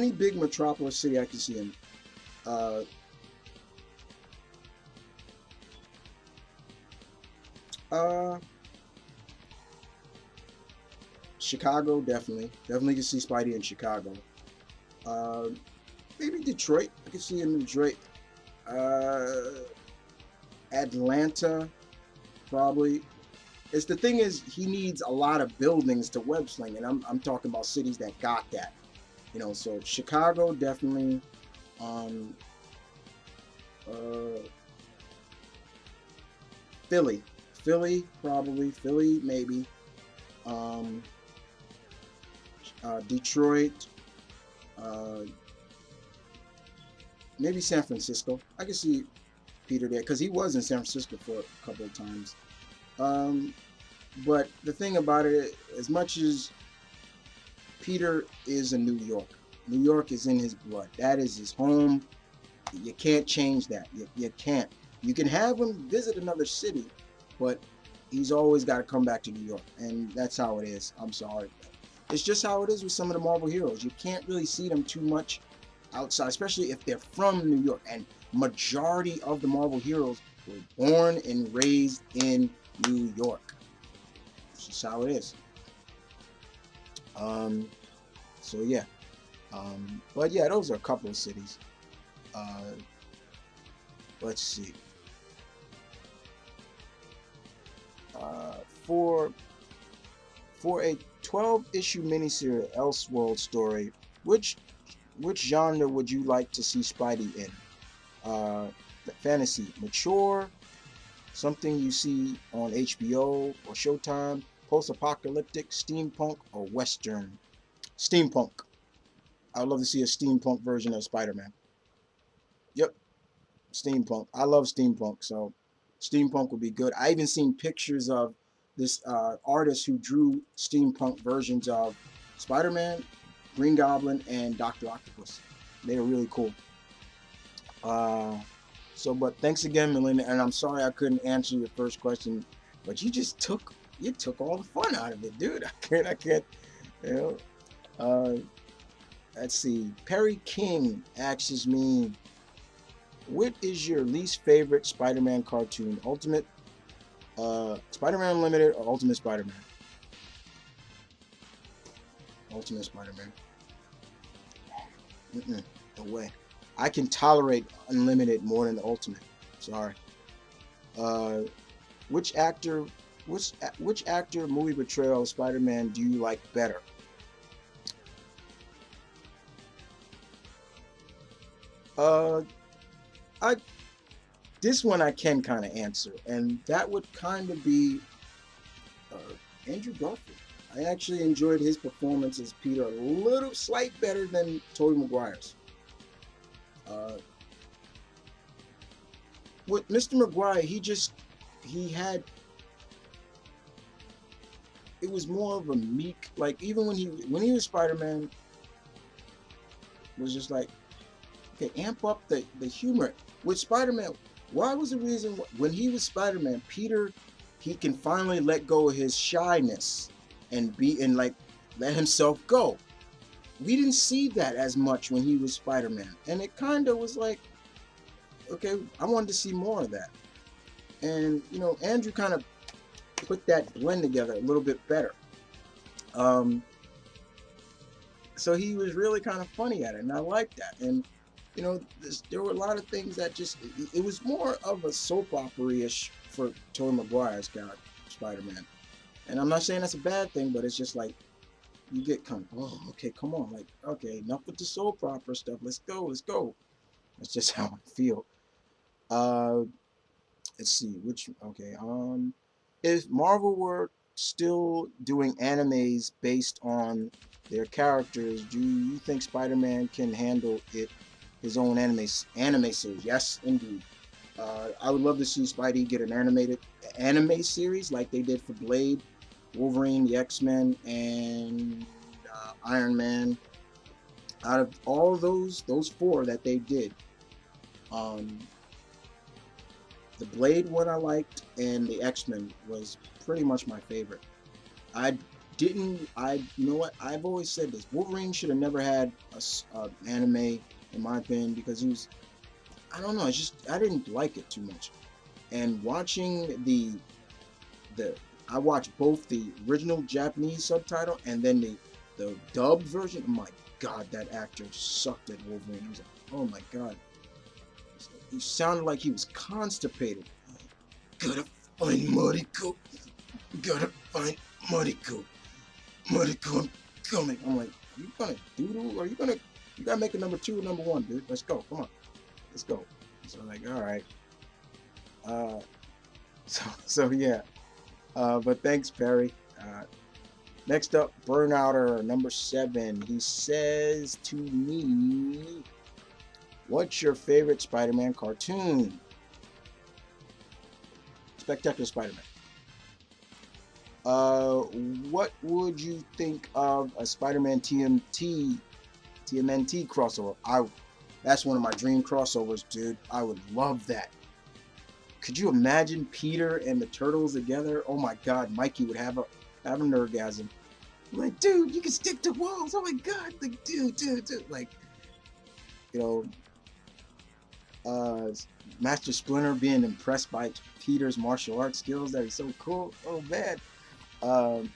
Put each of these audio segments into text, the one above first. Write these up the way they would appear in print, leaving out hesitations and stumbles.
any big metropolis city I can see him. Uh, uh, Chicago, definitely can see Spidey in Chicago. Uh, maybe Detroit. I can see him in Detroit. Uh, Atlanta, probably. It's the thing is he needs a lot of buildings to web sling, and I'm talking about cities that got that. So Chicago definitely. Um, uh, Philly, Philly probably. Philly maybe. Um, Detroit. Uh, Maybe San Francisco. I can see Peter there because he was in San Francisco for a couple of times. Um, but the thing about it, as much as Peter is in New York, New York is in his blood. That is his home. You can't change that. You can't. You can have him visit another city, but he's always got to come back to New York, and that's how it is. I'm sorry. It's just how it is with some of the Marvel heroes. You can't really see them too much outside, especially if they're from New York. And majority of the Marvel heroes were born and raised in New York. It's just how it is. Um, so yeah. But yeah, those are a couple of cities. Uh, let's see. Uh, for for a 12-issue miniseries Elseworld story, which which genre would you like to see Spidey in? Uh, Fantasy, mature, something you see on HBO or Showtime, post-apocalyptic, steampunk, or western? Steampunk. I'd love to see a steampunk version of Spider-Man. Yep, steampunk. I love steampunk, so steampunk would be good. I even seen pictures of this artist who drew steampunk versions of Spider-Man, Green Goblin, and Doctor Octopus. They are really cool. Uh, but thanks again, Melinda, and I'm sorry I couldn't answer your first question, but you took all the fun out of it, dude. I can't, you know. Uh, let's see. Perry King asks me, what is your least favorite Spider-Man cartoon? Ultimate Spider-Man Unlimited or Ultimate Spider-Man? Ultimate Spider-Man. No way. I can tolerate Unlimited more than the Ultimate. Sorry. Uh, which actor, which actor movie portrayal of Spider-Man do you like better? Uh, I This one I can kind of answer, and that would kind of be Andrew Garfield. I actually enjoyed his performance as Peter a little slight better than Tobey Maguire's. Uh, with Mr. Maguire, he had it was more of a meek, like even when he was Spider-Man, was just like, okay, amp up the humor with Spider-Man. Why was the reason when he was Spider-Man, Peter, he can finally let go of his shyness and like let himself go. We didn't see that as much when he was Spider-Man, and it kind of was like, okay, I wanted to see more of that. And Andrew kind of put that blend together a little bit better. Um, so he was really kind of funny at it, and I liked that. And there were a lot of things that it was more of a soap opera-ish for Tobey Maguire's character, Spider-Man. And I'm not saying that's a bad thing, but it's just like you get kind of, oh, okay, come on, like, okay, enough with the soap opera stuff. Let's go, let's go. That's just how I feel. Uh, let's see, if Marvel were still doing animes based on their characters, do you think Spider-Man can handle his own anime series? Yes, indeed. I would love to see Spidey get an animated anime series like they did for Blade, Wolverine, the X-Men, and Iron Man. Out of all those four that they did, um, the Blade one I liked, and the X-Men was pretty much my favorite. I didn't I? You know what? I've always said this. Wolverine should have never had a anime, in my opinion, because he was. I don't know. It's just I didn't like it too much. And watching the I watched both the original Japanese subtitle and then the dubbed version. Oh my god, that actor sucked at Wolverine. I was like, oh my god, he sounded like he was constipated. Gotta find Mariko. Gotta find Mariko. Mariko, I'm coming. I'm like, are you gonna doodle? Are you gonna? You gotta make a number two or number one, dude. Let's go. Come on, let's go. So I'm like, all right. Uh, so yeah. But thanks, Perry. Next up, Burnouter number 7. He says to me, "What's your favorite Spider-Man cartoon?" Spectacular Spider-Man. Uh, what would you think of a Spider-Man TMNT crossover? That's one of my dream crossovers, dude. I would love that. Could you imagine Peter and the Turtles together? Oh my God, Mikey would have an orgasm. Like, dude, you can stick to walls. Oh my God, like, dude. Like, you know, uh, Master Splinter being impressed by Peter's martial arts skills. That is so cool. Oh man. Um,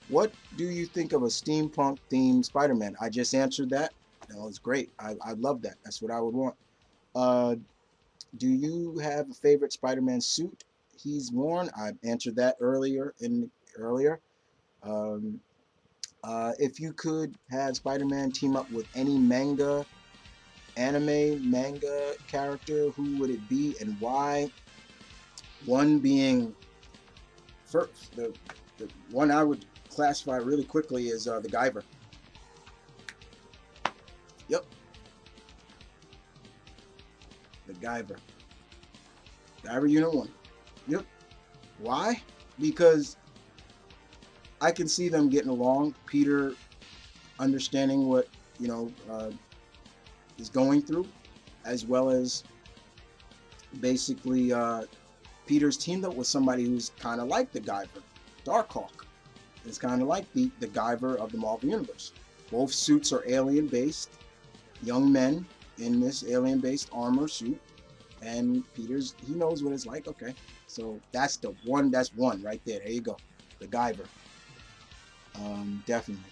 what do you think of a steampunk themed Spider-Man? I just answered that. That was great. I love that. That's what I would want. Uh, do you have a favorite Spider-Man suit he's worn? I answered that earlier. Um, if you could have Spider-Man team up with any manga character, who would it be and why? One being first, the one I would classify really quickly is the Guyver. Yep, the Guyver. Guyver Unit 1. Yep. Why? Because I can see them getting along. Peter understanding what, you know, is going through, as well as basically Peter's teamed up with somebody who's kind of like the Guyver, Darkhawk. It's kind of like the Guyver of the Marvel Universe. Both suits are alien based, young men in this alien based armor suit, and he knows what it's like. Okay, so that's one right there. There you go, the Guyver. Definitely.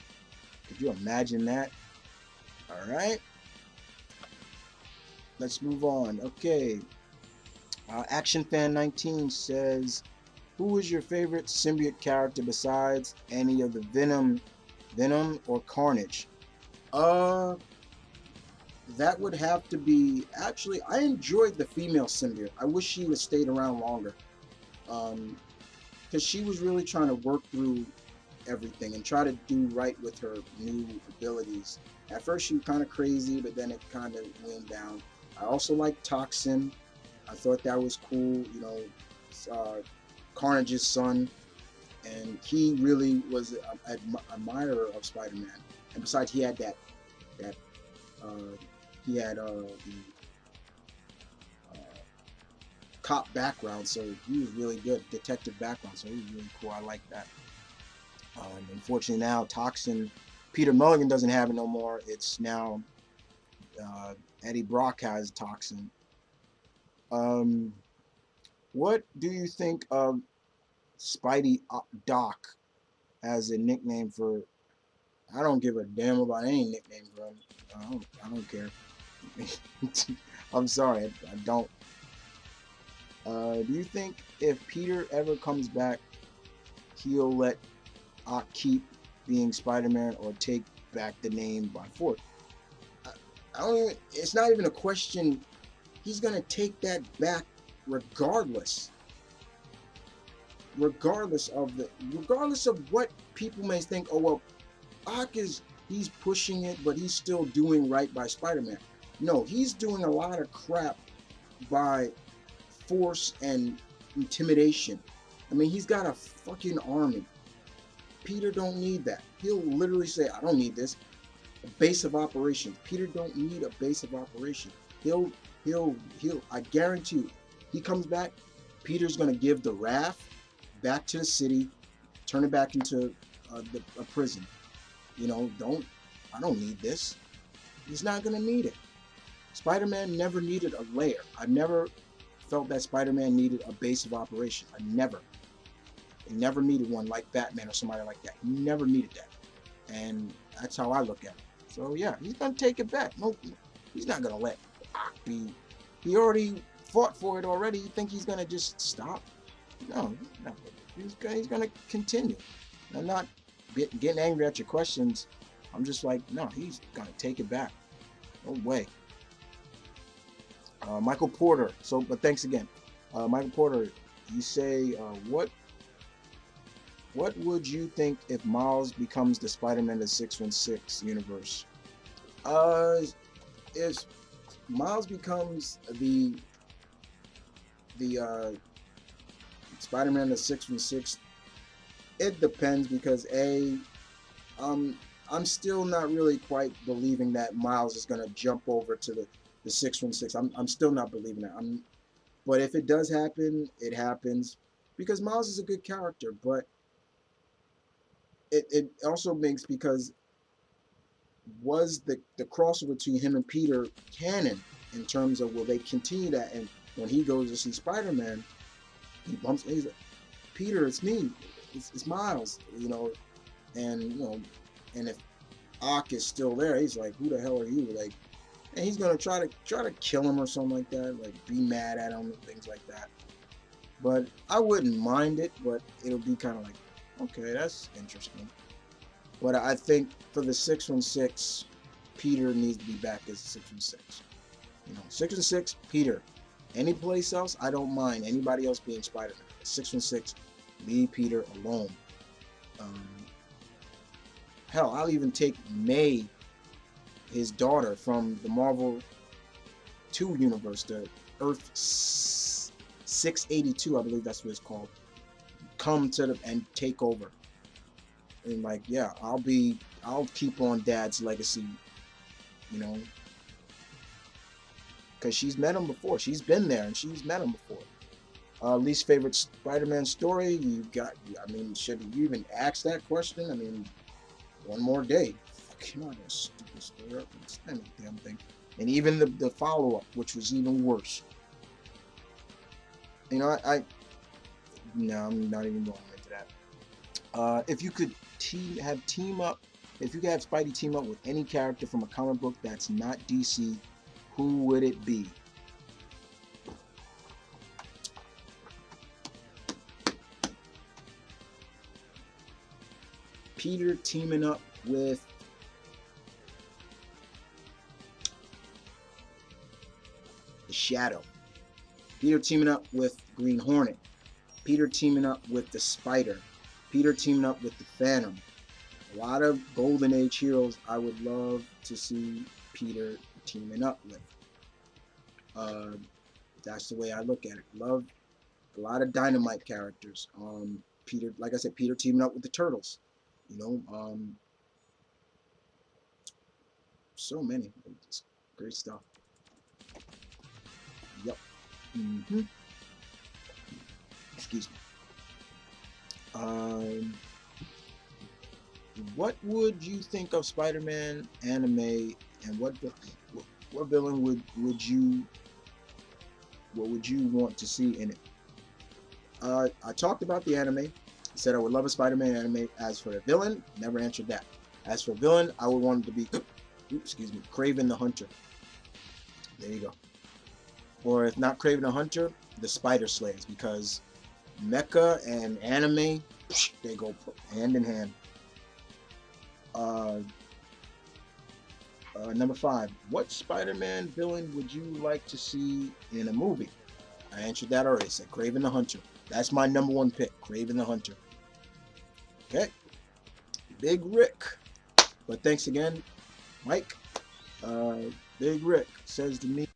Could you imagine that? All right, let's move on. Okay, Action Fan 19 says, "Who is your favorite symbiote character besides any of the Venom or Carnage?" Uh, that would have to be. Actually, I enjoyed the female symbiote. I wish she would have stayed around longer. Because she was really trying to work through everything and try to do right with her new abilities. At first, she was kind of crazy, but then it kind of went down. I also like Toxin. I thought that was cool. You know, Carnage's son, and he really was an admirer of Spider-Man. And besides, he had that uh, he had the cop background, so he was really good, detective background, so he was really cool. I like that. Unfortunately, now Toxin, Peter Mulligan doesn't have it no more. It's now uh, Eddie Brock has Toxin. Um, what do you think of Spidey Doc as a nickname for? I don't give a damn about any nickname for him. I don't care. I'm sorry, I don't. Do you think if Peter ever comes back, he'll let Ock keep being Spider-Man or take back the name by force? I, I don't even. It's not even a question. He's gonna take that back, regardless. Regardless of what people may think. Oh well, Ock he's pushing it, but he's still doing right by Spider-Man. No, he's doing a lot of crap by force and intimidation. I mean, he's got a fucking army. Peter don't need that. He'll literally say, "I don't need this." A base of operations. Peter don't need a base of operations. He'll he'll. I guarantee you, he comes back. Peter's gonna give the raft back to the city, turn it back into a prison. You know, I don't need this. He's not gonna need it. Spider-Man never needed a lair. I never felt that Spider-Man needed a base of operation. He never needed one like Batman or somebody like that. He never needed that, and that's how I look at it. So yeah, he's gonna take it back. No, he's not gonna let Ock be. He already fought for it already. You think he's gonna just stop? No, no. He's gonna continue. I'm not getting angry at your questions. I'm just like, no, he's gonna take it back. No way. Michael Porter. So, but thanks again, Michael Porter. You say what would you think if Miles becomes the Spider-Man of the 616 universe? Uh, if Miles becomes the Spider-Man of the 616, it depends because um, I'm still not really quite believing that Miles is gonna jump over to the 616. I'm still not believing that. But if it does happen, it happens because Miles is a good character. But it also makes because was the crossover between him and Peter canon in terms of will they continue that? And when he goes to see Spider-Man, he bumps. He's like, Peter, it's me, it's Miles, you know, and you know, and if Ock is still there, he's like, who the hell are you? Like, and he's gonna try to kill him or something like that, like be mad at him and things like that. But I wouldn't mind it, but it'll be kind of like, okay, that's interesting. But I think for the 616, Peter needs to be back as 616. You know, 616, Peter. Any place else, I don't mind anybody else being Spider-Man. 616, leave Peter alone. Um, Hell, I'll even take May, his daughter from the Marvel 2 universe, the Earth 682, I believe that's what it's called. Come to the and take over. And like, yeah, I'll keep on Dad's legacy, you know, because she's met him before. She's been there and she's met him before. Least favorite Spider-Man story? You got, I mean, should you even ask that question? I mean, one more day. Fucking on that stupid story. Stand the damn thing. And even the follow-up, which was even worse. You know, no, I'm not even going into that. If you could team up, if you could have Spidey team up with any character from a comic book that's not DC, who would it be? Peter teaming up with the Shadow. Peter teaming up with Green Hornet. Peter teaming up with the Spider. Peter teaming up with the Phantom. A lot of Golden Age heroes I would love to see Peter teaming up with. That's the way I look at it. Love a lot of Dynamite characters. Peter, like I said, Peter teaming up with the Turtles. You know, so many. Just great stuff. Yep. Mm-hmm. Excuse me. What would you think of Spider-Man anime, and what villain would you want to see in it? I talked about the anime. I said I would love a Spider-Man anime. As for the villain, never answered that. As for villain, I would want it to be, excuse me, Kraven the Hunter. There you go. Or if not Kraven the Hunter, the Spider Slayers, because mecha and anime, they go hand in hand. Uh, Number 5, what Spider-Man villain would you like to see in a movie? I answered that already. I said Kraven the Hunter. That's my number 1 pick, Kraven the Hunter. Okay, Big Rick. But thanks again, Mike. Big Rick says to me,